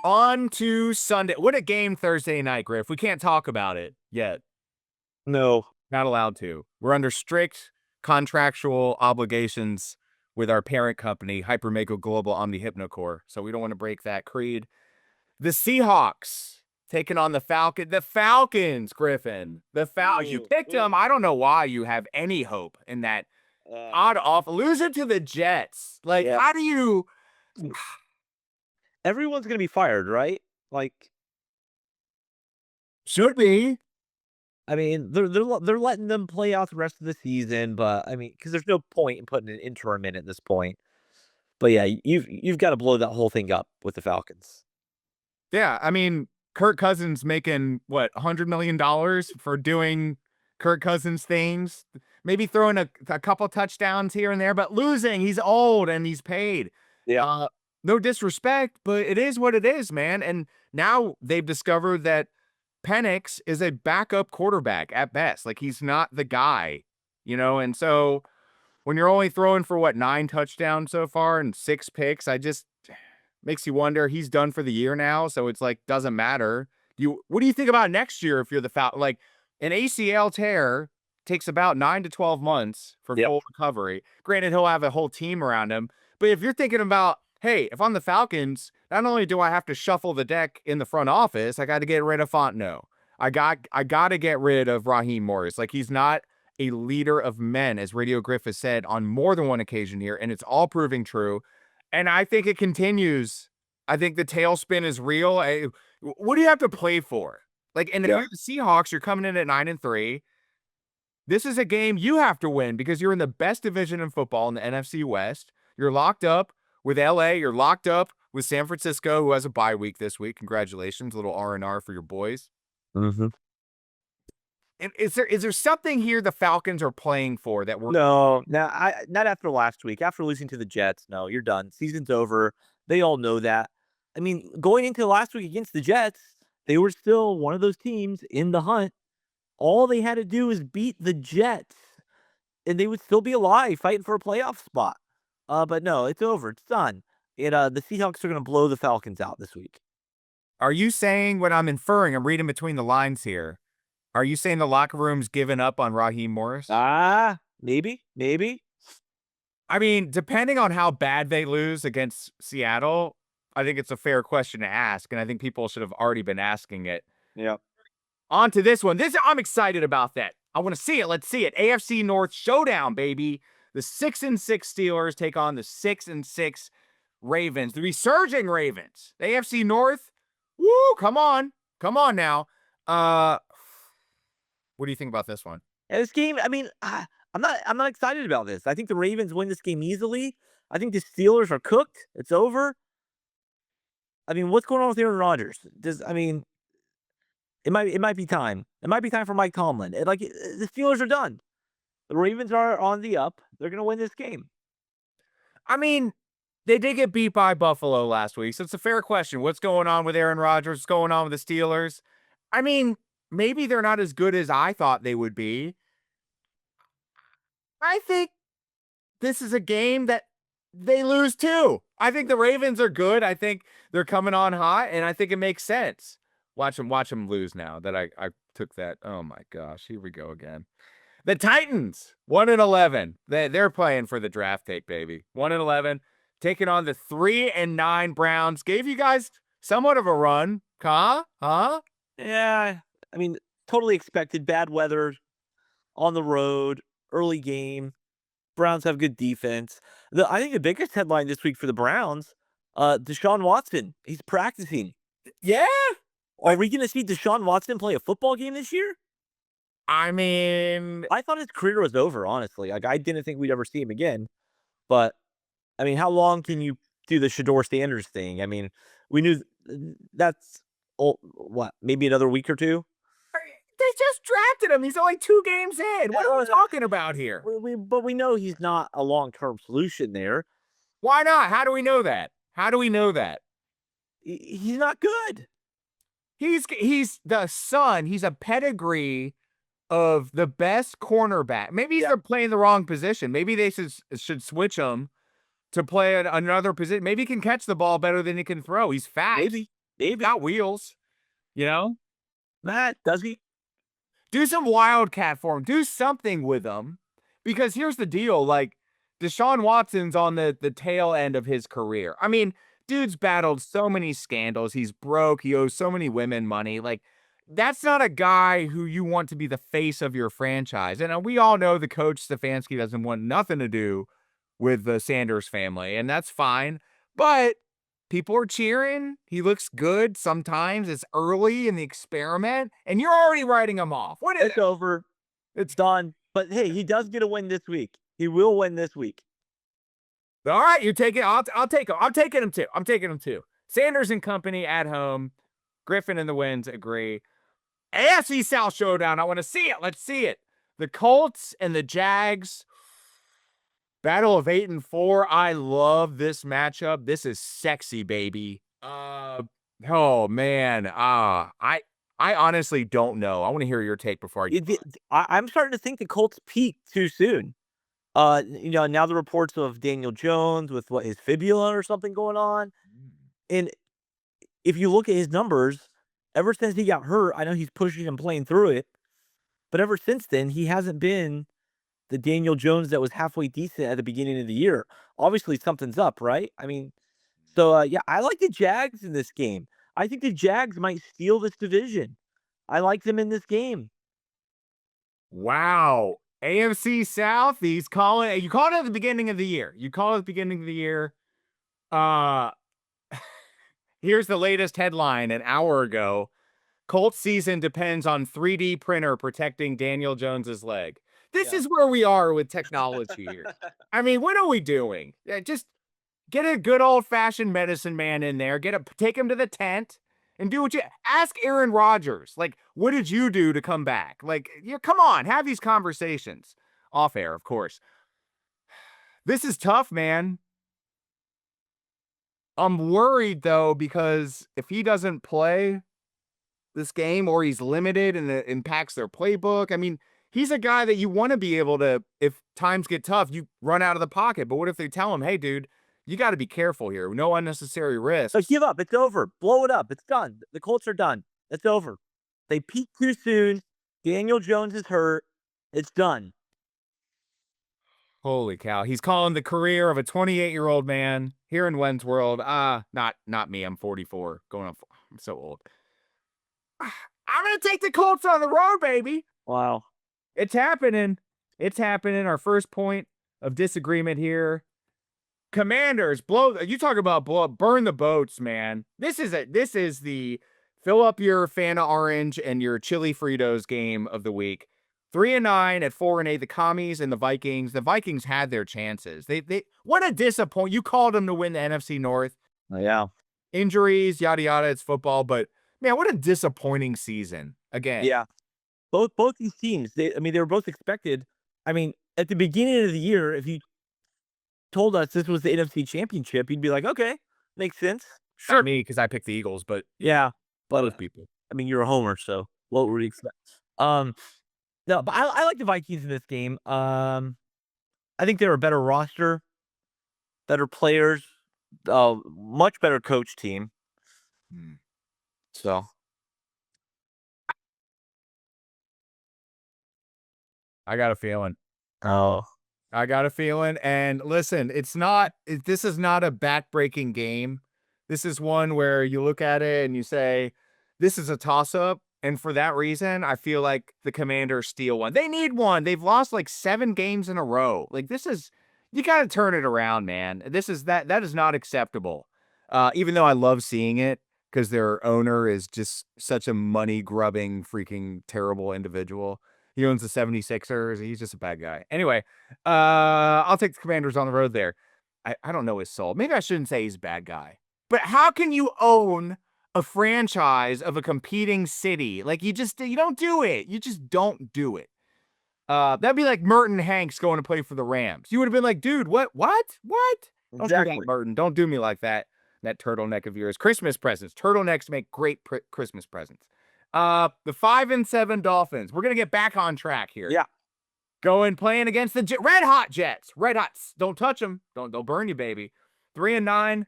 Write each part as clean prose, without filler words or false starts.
On to Sunday. What a game Thursday night, Griff. We can't talk about it yet. No. Not allowed to. We're under strict contractual obligations with our parent company, Hypermega Global Omni Hypnocore. So we don't want to break that creed. The Seahawks taking on the Falcons. The Falcons, Griffin. The Falcons. You picked them. I don't know why you have any hope in that odd off. Losing to the Jets. Like, Yeah. how do you? Everyone's gonna be fired, right? Like, Should be. I mean, they're letting them play out the rest of the season, but I mean, because there's no point in putting an interim in at this point. But yeah, you've got to blow that whole thing up with the Falcons. Yeah, I mean, Kirk Cousins making what $100 million for doing Kirk Cousins things. Maybe throwing a couple touchdowns here and there, but losing. He's old and he's paid. Yeah. No disrespect, but it is what it is, man. And now they've discovered that Penix is a backup quarterback at best. Like he's not the guy, And so when you're only throwing for what 9 touchdowns so far and 6 picks, I just makes you wonder. He's done for the year now, so it's like doesn't matter. What do you think about next year if you're the Falcons? Like an ACL tear takes about 9 to 12 months for Yep. full recovery. Granted, he'll have a whole team around him, but if you're thinking about, hey, if I'm the Falcons, not only do I have to shuffle the deck in the front office, I got to get rid of Fontenot. I got to get rid of Raheem Morris. Like he's not a leader of men, as Radio Griff has said on more than one occasion here, and it's all proving true. And I think it continues. I think the tailspin is real. What do you have to play for? Like, and if you're the Seahawks, you're coming in at 9-3. This is a game you have to win because you're in the best division in football in the NFC West. You're locked up with LA. You're locked up with San Francisco, who has a bye week this week. Congratulations, a little R&R for your boys. Mm-hmm. And is there something here the Falcons are playing for that we're No, not after last week. After losing to the Jets, no, you're done. Season's over. They all know that. I mean, going into last week against the Jets, they were still one of those teams in the hunt. All they had to do is beat the Jets, and they would still be alive, fighting for a playoff spot. But no, it's over. It's done. The Seahawks are going to blow the Falcons out this week. Are you saying what I'm inferring? I'm reading between the lines here. Are you saying the locker room's given up on Raheem Morris? Maybe. I mean, depending on how bad they lose against Seattle, I think it's a fair question to ask, and I think people should have already been asking it. Yeah. On to this one. I'm excited about that. I want to see it. Let's see it. AFC North showdown, baby. The 6-6 Steelers take on the 6-6 Ravens, the resurging Ravens. The AFC North. Woo! Come on now. What do you think about this one? Yeah, this game, I mean, I'm not excited about this. I think the Ravens win this game easily. I think the Steelers are cooked. It's over. I mean, what's going on with Aaron Rodgers? It might be time. It might be time for Mike Tomlin. The Steelers are done. The Ravens are on the up. They're going to win this game. I mean, they did get beat by Buffalo last week, so it's a fair question. What's going on with Aaron Rodgers? What's going on with the Steelers? I mean, maybe they're not as good as I thought they would be. I think this is a game that they lose too. I think the Ravens are good. I think they're coming on hot, and I think it makes sense. Watch them lose now that I took that. Oh my gosh, here we go again. The Titans, 1-11. They're playing for the draft take, baby. 1-11, taking on the 3-9 Browns. Gave you guys somewhat of a run, huh? Yeah, I mean, totally expected. Bad weather on the road, early game. Browns have good defense. I think the biggest headline this week for the Browns, Deshaun Watson. He's practicing. Yeah. Are we going to see Deshaun Watson play a football game this year? I mean, I thought his career was over, honestly. Like, I didn't think we'd ever see him again. But, I mean, how long can you do the Shedeur Sanders thing? I mean, we knew that's, maybe another week or two? they just drafted him. He's only 2 games in. What are we talking about here? But we know he's not a long-term solution there. Why not? How do we know that? He's not good. He's the son. He's a pedigree of the best cornerback. Maybe they're playing the wrong position. Maybe they should switch him to play another position. Maybe he can catch the ball better than he can throw. He's fast. Maybe. Maybe. Got wheels, you know? Matt, does he? Do some wildcat for him. Do something with him. Because here's the deal, like, Deshaun Watson's on the tail end of his career. I mean, dude's battled so many scandals. He's broke. He owes so many women money. Like, that's not a guy who you want to be the face of your franchise. And we all know the coach Stefanski doesn't want nothing to do with the Sanders family, and that's fine. But people are cheering. He looks good sometimes. It's early in the experiment, and you're already writing him off. What is It's over. It's done. But hey, he does get a win this week. He will win this week. All right, you take it. I'll take him. I'm taking him too. I'm taking him too. Sanders and company at home. Griffin and the Winds agree. AFC South showdown. I want to see it. Let's see it. The Colts and the Jags. Battle of 8 and 4. I love this matchup. This is sexy, baby. Oh man. I honestly don't know. I want to hear your take before I'm starting to think the Colts peaked too soon. Now the reports of Daniel Jones with his fibula or something going on. And if you look at his numbers, ever since he got hurt, I know he's pushing and playing through it. But ever since then, he hasn't been the Daniel Jones that was halfway decent at the beginning of the year. Obviously, something's up, right? I mean, so yeah, I like the Jags in this game. I think the Jags might steal this division. I like them in this game. Wow. AFC South, you called it at the beginning of the year. You call it at the beginning of the year. Here's the latest headline an hour ago. Colts season depends on 3D printer protecting Daniel Jones's leg. This is where we are with technology here. I mean, what are we doing? Just get a good old-fashioned medicine man in there. Take him to the tent and do what you ask Aaron Rodgers. Like, what did you do to come back? Like, come on, have these conversations. Off air, of course. This is tough, man. I'm worried though, because if he doesn't play this game or he's limited and it impacts their playbook, I mean, he's a guy that you want to be able to, if times get tough, you run out of the pocket. But what if they tell him, hey, dude, you got to be careful here. No unnecessary risk. So give up. It's over. Blow it up. It's done. The Colts are done. It's over. They peaked too soon. Daniel Jones is hurt. It's done. Holy cow. He's calling the career of a 28-year-old man here in Wentz World. Not me. I'm 44. I'm so old. I'm going to take the Colts on the road, baby. Wow. It's happening. It's happening. Our first point of disagreement here. Commanders, you talk about burn the boats, man. This is the fill up your Fanta Orange and your Chili Fritos game of the week. 3-9 at 4-8, the Commies and the Vikings. The Vikings had their chances. They what a disappointment. You called them to win the NFC North. Oh, yeah. Injuries, yada yada, it's football, but man, what a disappointing season. Again. Yeah. Both these teams, they were both expected. I mean, at the beginning of the year, if you told us this was the NFC Championship, you'd be like, okay, makes sense. Sure. Not me, because I picked the Eagles, but yeah, but those people. I mean, you're a homer, so what would we expect? No, but I like the Vikings in this game. I think they're a better roster, better players, much better coach team. So I got a feeling. Oh. I got a feeling. And listen, this is not a back-breaking game. This is one where you look at it and you say, this is a toss-up. And for that reason, I feel like the Commanders steal one. They need one. They've lost like 7 games in a row. Like, you got to turn it around, man. That is not acceptable. Even though I love seeing it, because their owner is just such a money-grubbing, freaking terrible individual. He owns the 76ers. He's just a bad guy. Anyway, I'll take the Commanders on the road there. I don't know his soul. Maybe I shouldn't say he's a bad guy. But how can you own a franchise of a competing city? Like, you don't do it. You just don't do it. That'd be like Merton Hanks going to play for the Rams. You would have been like, dude, what? Don't do that, Merton. Don't do me like that. That turtleneck of yours. Christmas presents. Turtlenecks make great Christmas presents. The 5-7 Dolphins. We're gonna get back on track here. Yeah. Playing against the Red Hot Jets. Red Hots. Don't touch them. Don't burn you, baby. 3-9.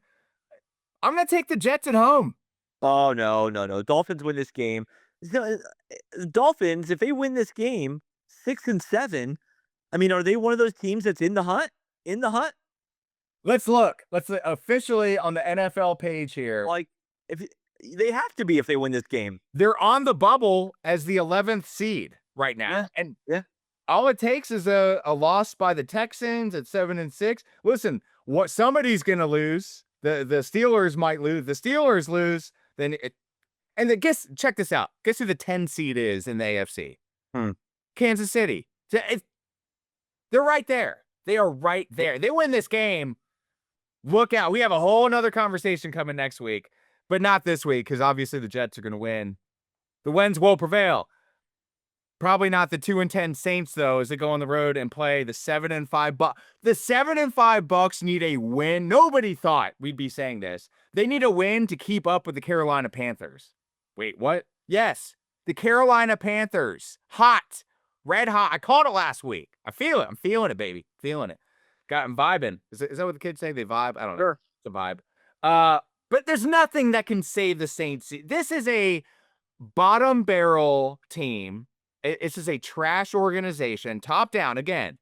I'm gonna take the Jets at home. Oh, no, no, no. Dolphins win this game. So, Dolphins, if they win this game, 6-7, I mean, are they one of those teams that's in the hunt? In the hunt? Let's look. Officially on the NFL page here. Like, if they have to be if they win this game. They're on the bubble as the 11th seed right now. Yeah, And yeah. all it takes is a loss by the Texans at 7-6. Listen, what somebody's gonna lose. The Steelers might lose. The Steelers lose, then it and then guess check this out. Guess who the 10 seed is in the AFC? Hmm. Kansas City. They're right there. They are right there. They win this game. Look out. We have a whole nother conversation coming next week, but not this week because obviously the Jets are going to win. The wins will prevail. Probably not the 2-10 Saints though, as they go on the road and play the 7-5 Bucks. The 7-5 Bucks need a win. Nobody thought we'd be saying this. They need a win to keep up with the Carolina Panthers. Wait, what? Yes, the Carolina Panthers. Hot. Red hot. I called it last week. I feel it. I'm feeling it, baby. Feeling it. Got them vibing. Is that what the kids say? They vibe? I don't know. Sure. It's a vibe. But there's nothing that can save the Saints. This is a bottom barrel team. This is a trash organization, top down. Again,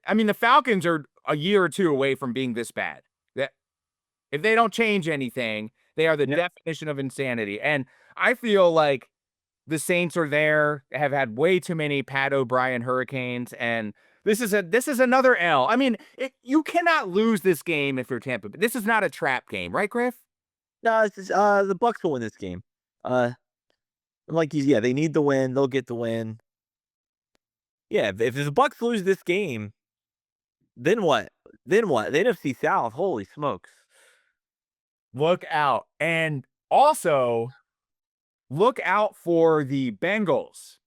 I mean, the Falcons are a year or two away from being this bad. That if they don't change anything, they are the definition of insanity. And I feel like the Saints are there, have had way too many Pat O'Brien hurricanes, and this is another L. I mean, you cannot lose this game if you're Tampa. This is not a trap game, right, Griff? No, it's just, the Bucks will win this game. Yeah, they need the win. They'll get the win. Yeah, if the Bucks lose this game, then what? Then what? The NFC South, holy smokes. Look out. And also, look out for the Bengals.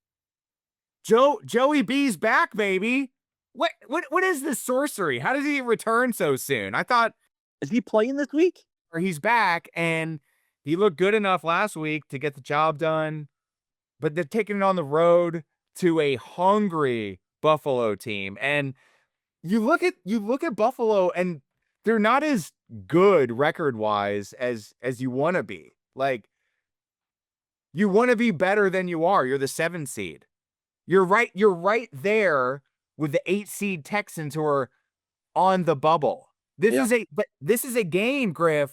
Joey B's back, baby. What is this sorcery? How does he return so soon? I thought Is he playing this week? he's back and he looked good enough last week to get the job done, but they're taking it on the road to a hungry Buffalo team. And you look at Buffalo and they're not as good record-wise as you want to be. Like, you want to be better than you are. You're the 7 seed. You're right there with the 8 seed Texans who are on the bubble. This is a game, Griff.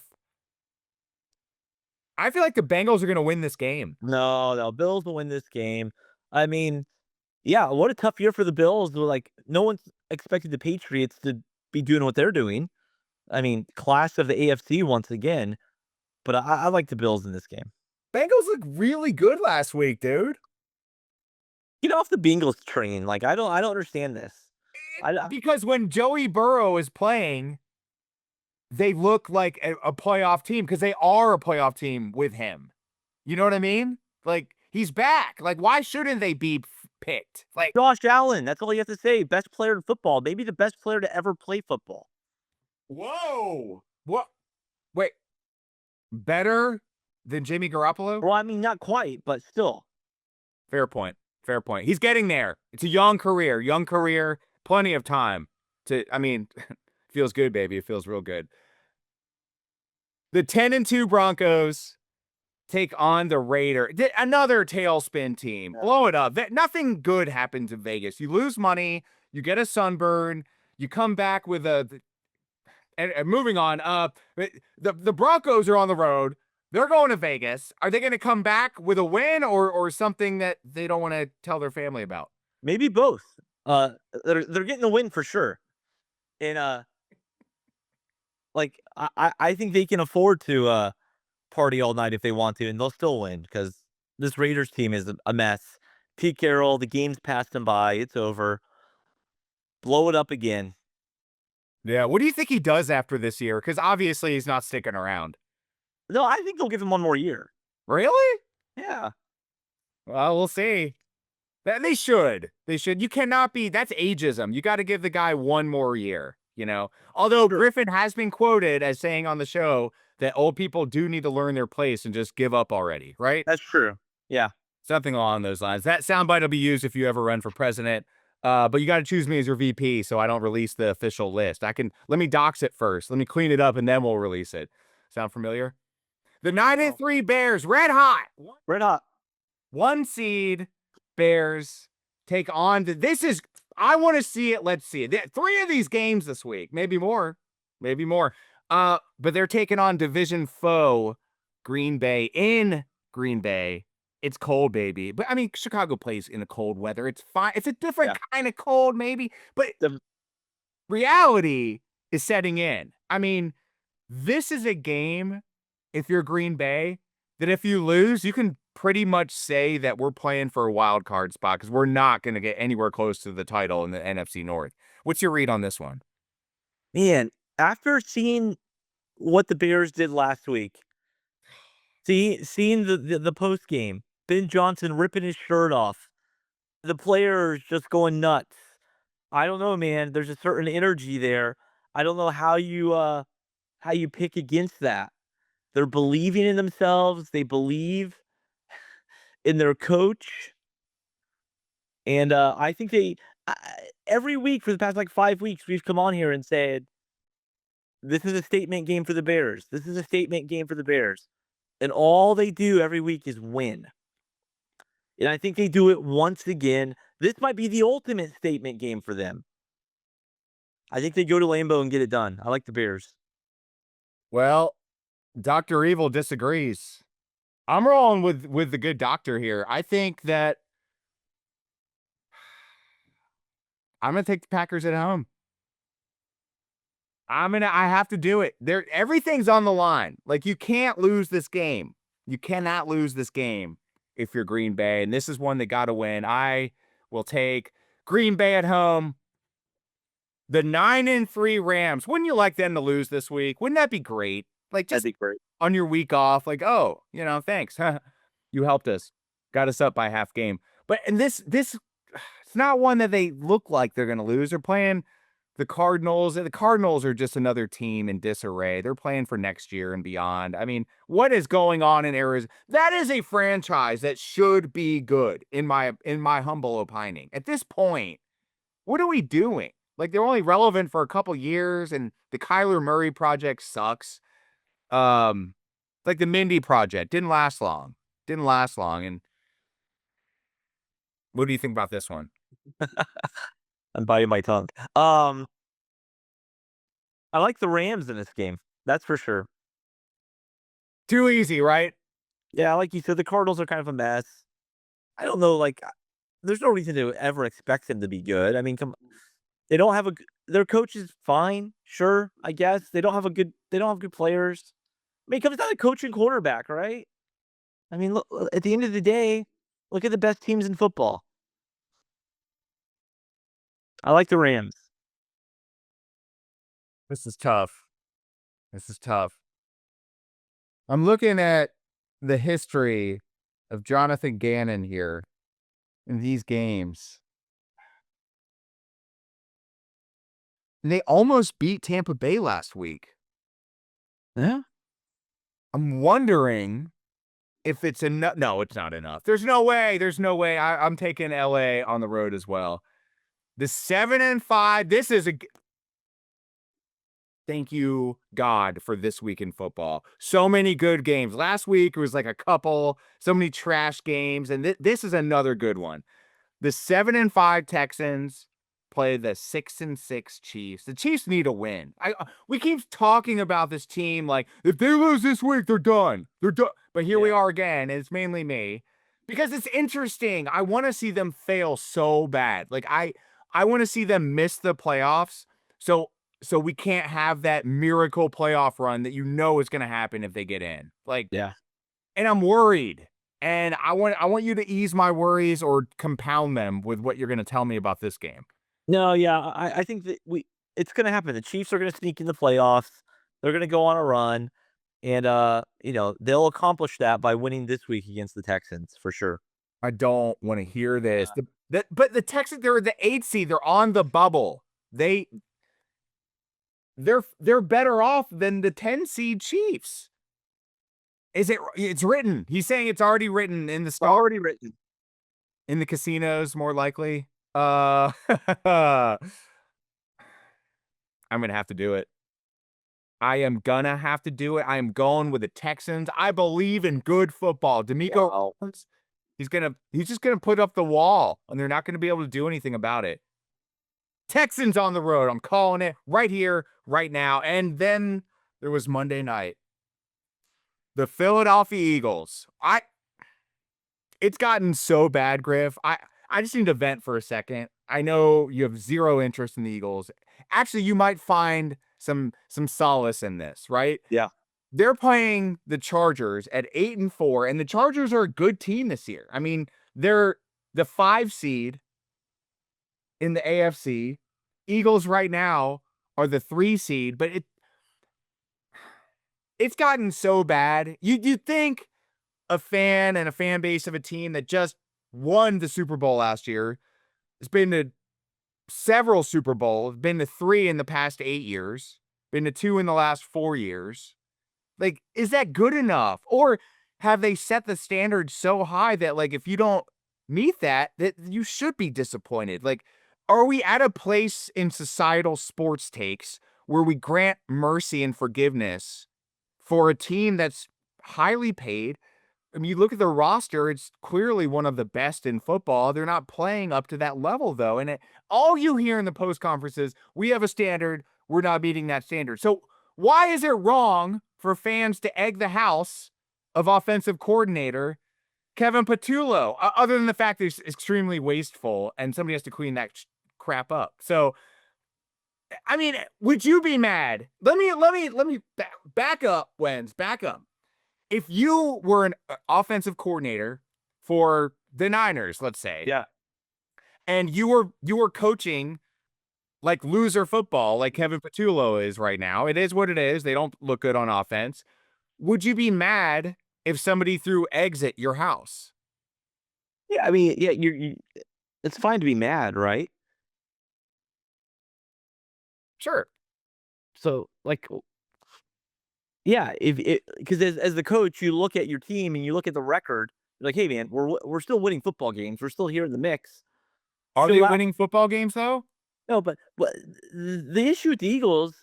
I feel like the Bengals are going to win this game. No, Bills will win this game. I mean, yeah, what a tough year for the Bills. Like, no one's expected the Patriots to be doing what they're doing. I mean, class of the AFC once again, but I like the Bills in this game. Bengals look really good last week, dude. Get off the Bengals train. Like, I don't understand this. Because when Joey Burrow is playing, they look like a playoff team because they are a playoff team with him. You know what I mean? Like, he's back. Like, why shouldn't they be picked? Like, Josh Allen, that's all you have to say. Best player in football. Maybe the best player to ever play football. whoa. What? Wait. Better than Jimmy Garoppolo? Well, I mean, not quite, but still. Fair point. Fair point. He's getting there. It's a young career. Plenty of time to, I mean, feels good, baby. It feels real good. The 10-2 Broncos take on the Raider. Another tailspin team. Blow it up. Nothing good happens in Vegas. You lose money. You get a sunburn. You come back with and moving on. The Broncos are on the road. They're going to Vegas. Are they going to come back with a win or something that they don't want to tell their family about? Maybe both. They're getting the win for sure. And like I think they can afford to party all night if they want to, and they'll still win because this Raiders team is a mess. Pete Carroll, the game's passed him by. It's over. Blow it up again. Yeah. What do you think he does after this year? Because obviously he's not sticking around. No, I think they'll give him one more year. Really? Yeah. Well, we'll see. They should. They should. You cannot be. That's ageism. You got to give the guy one more year, you know? Although Griffin has been quoted as saying on the show that old people do need to learn their place and just give up already, right? That's true. Yeah. Something along those lines. That soundbite will be used if you ever run for president. But you got to choose me as your VP so I don't release the official list. Let me dox it first. Let me clean it up and then we'll release it. Sound familiar? The 9-3 Bears, red hot. Red hot. 1 seed Bears take on this is I want to see it. Let's see it. 3 of these games this week, maybe more. Maybe more. But they're taking on division foe Green Bay in Green Bay. It's cold, baby. But I mean, Chicago plays in the cold weather. It's fine. It's a different kind of cold, maybe. But The- reality is setting in. I mean, this is a game, if you're Green Bay, that if you lose, you can pretty much say that we're playing for a wild card spot because we're not going to get anywhere close to the title in the NFC North. What's your read on this one? Man, after seeing what the Bears did last week, seeing the post game, Ben Johnson ripping his shirt off, the players just going nuts. I don't know, man. There's a certain energy there. I don't know how you pick against that. They're believing in themselves. They believe in their coach, and I think every week for the past like 5 weeks we've come on here and said this is a statement game for the Bears. This is a statement game for the Bears, and all they do every week is win. And I think they do it once again. This might be the ultimate statement game for them. I think they go to Lambeau and get it done. I like the Bears. Well, Dr. Evil disagrees. I'm rolling with the good doctor here. I think that I'm going to take the Packers at home. I have to do it. Everything's on the line. Like, you can't lose this game. You cannot lose this game if you're Green Bay. And this is one that got to win. I will take Green Bay at home. The 9-3 Rams. Wouldn't you like them to lose this week? Wouldn't that be great? Like, just That'd be great. on your week off, like, oh, thanks. You helped us. Got us up by half game. But and this it's not one that they look like they're going to lose. They're playing the Cardinals. The Cardinals are just another team in disarray. They're playing for next year and beyond. I mean, what is going on in Arizona? That is a franchise that should be good, in my humble opining. At this point, what are we doing? Like, they're only relevant for a couple years, and the Kyler Murray project sucks. Like the Mindy project didn't last long. And what do you think about this one? I'm biting my tongue. I like the Rams in this game. That's for sure. Too easy, right? Yeah, like you said, the Cardinals are kind of a mess. I don't know, like, there's no reason to ever expect them to be good. I mean, they don't have their coach is fine, sure, I guess. They don't have good players. I mean, it comes down to coach and quarterback, right? I mean, look, at the end of the day, look at the best teams in football. I like the Rams. This is tough. I'm looking at the history of Jonathan Gannon here in these games. And they almost beat Tampa Bay last week. Yeah. I'm wondering if it's enough. No, it's not enough. There's no way. I'm taking LA on the road as well. The 7-5. This is thank you, God, for this week in football. So many good games. Last week it was like a couple, so many trash games, and this is another good one. The 7-5 Texans play the 6-6 Chiefs. The Chiefs need a win. We keep talking about this team like, if they lose this week, they're done. But here we are again, and it's mainly me. Because it's interesting. I want to see them fail so bad. Like, I want to see them miss the playoffs. So we can't have that miracle playoff run that is going to happen if they get in. Like, Yeah. And I'm worried. And I want you to ease my worries or compound them with what you're going to tell me about this game. No, yeah, I think that it's gonna happen. The Chiefs are gonna sneak in the playoffs. They're gonna go on a run, and they'll accomplish that by winning this week against the Texans for sure. I don't want to hear this. But the Texans, they're the 8th seed. They're on the bubble. They're better off than the 10 seed Chiefs. It's written. He's saying it's already written in the It's already written in the casinos, more likely. I'm gonna have to do it. I am gonna have to do it. I am going with the Texans. I believe in good football. D'Amico Wow. Ryan's, he's just gonna put up the wall, and they're not gonna be able to do anything about it. Texans on the road. I'm calling it right here, right now. And then there was Monday night. The Philadelphia Eagles. It's gotten so bad, Griff. I just need to vent for a second. I know you have zero interest in the Eagles. Actually, you might find some solace in this, right? Yeah. They're playing the Chargers at 8-4, and the Chargers are a good team this year. I mean, they're the 5 seed in the AFC. Eagles right now are the 3 seed, but it's gotten so bad. You'd think a fan and a fan base of a team that just won the Super Bowl last year, has been to several Super Bowls, been to 3 in the past 8 years, been to 2 in the last 4 years. Like, is that good enough? Or have they set the standard so high that, like, if you don't meet that you should be disappointed? Like, are we at a place in societal sports takes where we grant mercy and forgiveness for a team that's highly paid? I mean, you look at the roster, it's clearly one of the best in football. They're not playing up to that level, though. And all you hear in the post conference is, we have a standard, we're not meeting that standard. So, why is it wrong for fans to egg the house of offensive coordinator Kevin Patullo, other than the fact that he's extremely wasteful and somebody has to clean that crap up? So, I mean, would you be mad? Let me back up, Wens, back up. If you were an offensive coordinator for the Niners, let's say, Yeah. and you were coaching like loser football, like Kevin Patullo is right now, it is what it is. They don't look good on offense. Would you be mad if somebody threw eggs at your house? Yeah. I mean, yeah, it's fine to be mad, right? Sure. So, like, yeah, if it because as the coach, you look at your team and you look at the record, you're like, hey, man, we're still winning football games. We're still here in the mix. Are they Chill out. winning football games though? No, but the issue with the Eagles,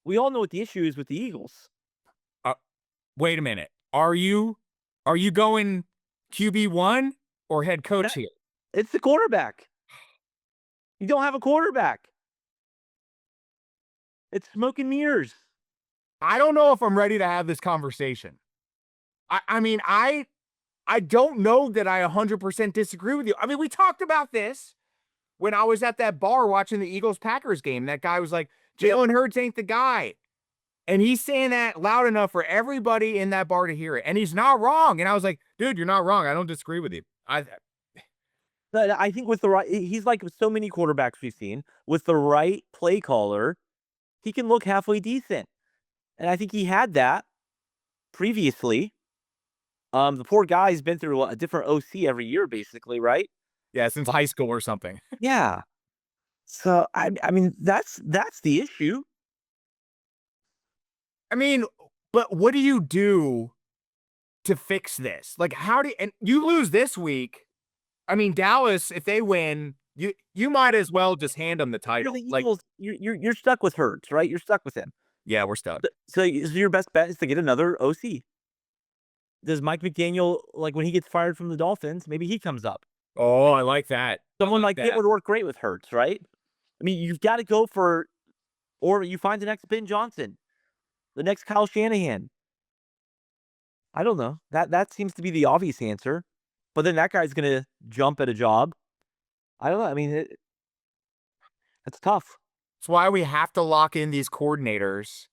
we all know what the issue is with the Eagles. Uh, Wait a minute. Are you going QB1 or head coach That here? it's the quarterback. You don't have a quarterback. It's smoke and mirrors. I don't know if I'm ready to have this conversation. I mean, I don't know that I 100% disagree with you. I mean, we talked about this when I was at that bar watching the Eagles-Packers game. That guy was like, Jalen Hurts ain't the guy. And he's saying that loud enough for everybody in that bar to hear it. And he's not wrong. And I was like, dude, you're not wrong. I don't disagree with you. But I think with the right, he's like with so many quarterbacks we've seen, with the right play caller, he can look halfway decent. And I think he had that previously. The poor guy's been through a different OC every year, basically, right? Yeah, since high school or something. Yeah. So I mean that's the issue. I mean, but what do you do to fix this? Like, and you lose this week. I mean, Dallas, if they win, you might as well just hand them the You're title. the Like, Eagles. You're stuck with Hurts, right? You're stuck with him. yeah, we're stuck. So your best bet is to get another OC. Does Mike McDaniel, like when he gets fired from the Dolphins, maybe he comes up? Oh, I like that. Someone like it That. would work great with Hurts, right? I mean, you've got to go for, or you find the next Ben Johnson, the next Kyle Shanahan. I don't know. That seems to be the obvious answer. But then that guy's gonna jump at a job. I don't know. I mean, it's tough. That's why we have to lock in these coordinators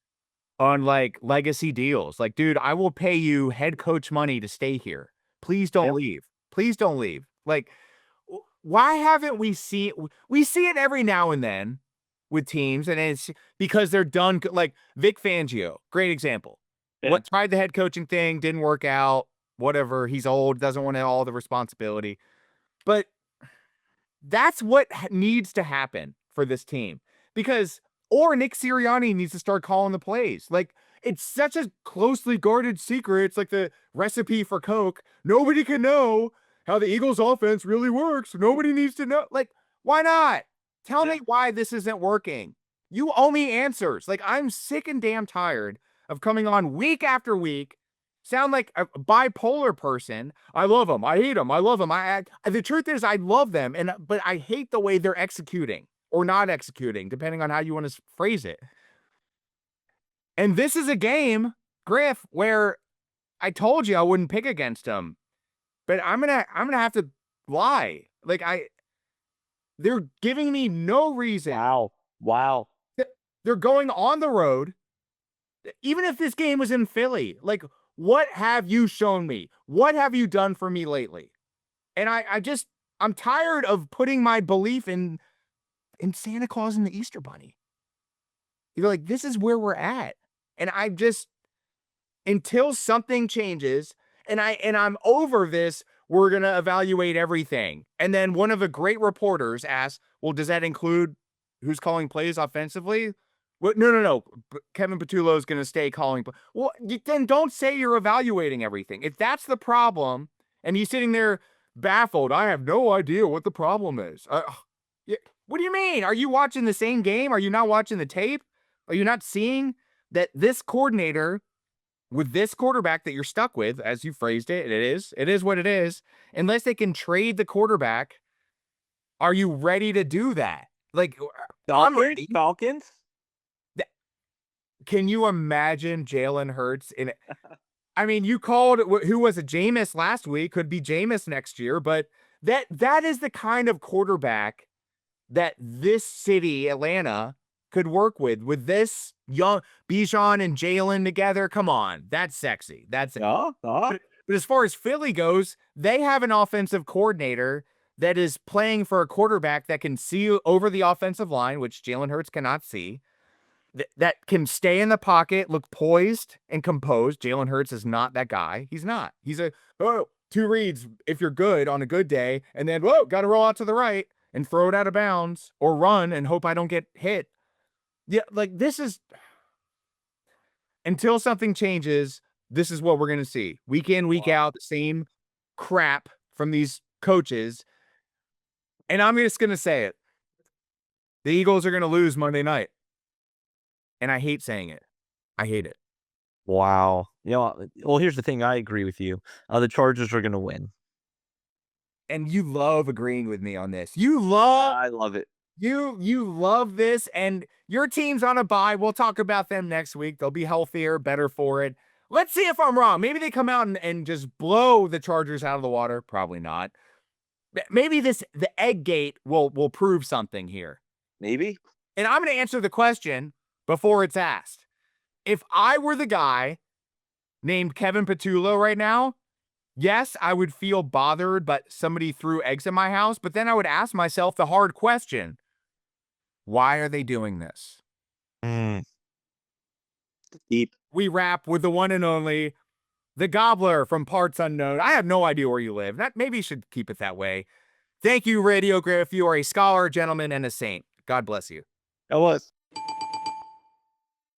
on like legacy deals. Like, dude, I will pay you head coach money to stay here. Please don't Yep. leave. Please don't leave. Like, why haven't we see it every now and then with teams, and it's because they're done. Like Vic Fangio, great example. Yeah. What tried the head coaching thing, didn't work out. Whatever. He's old, doesn't want all the responsibility. But that's what needs to happen for this team. Or Nick Sirianni needs to start calling the plays. Like, it's such a closely guarded secret. It's like the recipe for Coke. Nobody can know how the Eagles offense really works. Nobody needs to know. Like, why not? Tell me why this isn't working. You owe me answers. Like, I'm sick and damn tired of coming on week after week, sound like a bipolar person. I love them. I hate them. I love them. The truth is, I love them, but I hate the way they're executing or not executing, depending on how you want to phrase it. And this is a game, Griff, where I told you I wouldn't pick against them, but I'm gonna have to lie. Like they're giving me no reason. Wow. They're going on the road. Even if this game was in Philly, like, what have you shown me? What have you done for me lately? And I'm tired of putting my belief in Santa Claus and the Easter Bunny. You're like, this is where we're at. And I just, until something changes, and I'm over this, we're gonna evaluate everything. And then one of the great reporters asked, well, does that include who's calling plays offensively? Well, no. Kevin Patullo is gonna stay calling. Well, then don't say you're evaluating everything. If that's the problem, and he's sitting there baffled, I have no idea what the problem is. What do you mean? Are you watching the same game? Are you not watching the tape? Are you not seeing that this coordinator with this quarterback that you're stuck with, as you phrased it, it is what it is. Unless they can trade the quarterback, are you ready to do that? Like, I'm ready. Falcons? Can you imagine Jalen Hurts in it? I mean, you called who was it? Jameis last week, could be Jameis next year, but that is the kind of quarterback that this city, Atlanta, could work with this young Bijan and Jalen together. Come on, that's sexy. That's it. But as far as Philly goes, they have an offensive coordinator that is playing for a quarterback that can see over the offensive line, which Jalen Hurts cannot see. That can stay in the pocket, look poised and composed. Jalen Hurts is not that guy. He's not. He's two reads if you're good on a good day, and then got to roll out to the right and throw it out of bounds or run and hope I don't get hit. Yeah, like this is until something changes, this is what we're going to see. Week in, week out, the same crap from these coaches. And I'm just going to say it. The Eagles are going to lose Monday night. And I hate saying it. I hate it. Wow. Well, here's the thing. I agree with you. The Chargers are going to win. And you love agreeing with me on this. I love it. You love this, and your team's on a bye. We'll talk about them next week. They'll be healthier, better for it. Let's see if I'm wrong. Maybe they come out and just blow the Chargers out of the water. Probably not. Maybe the egg gate will prove something here. Maybe. And I'm going to answer the question before it's asked. If I were the guy named Kevin Patullo right now, yes, I would feel bothered, but somebody threw eggs at my house. But then I would ask myself the hard question. Why are they doing this? Deep. We wrap with the one and only, the Gobbler from Parts Unknown. I have no idea where you live. Maybe you should keep it that way. Thank you, Radio Griff. You are a scholar, gentleman, and a saint. God bless you. That was.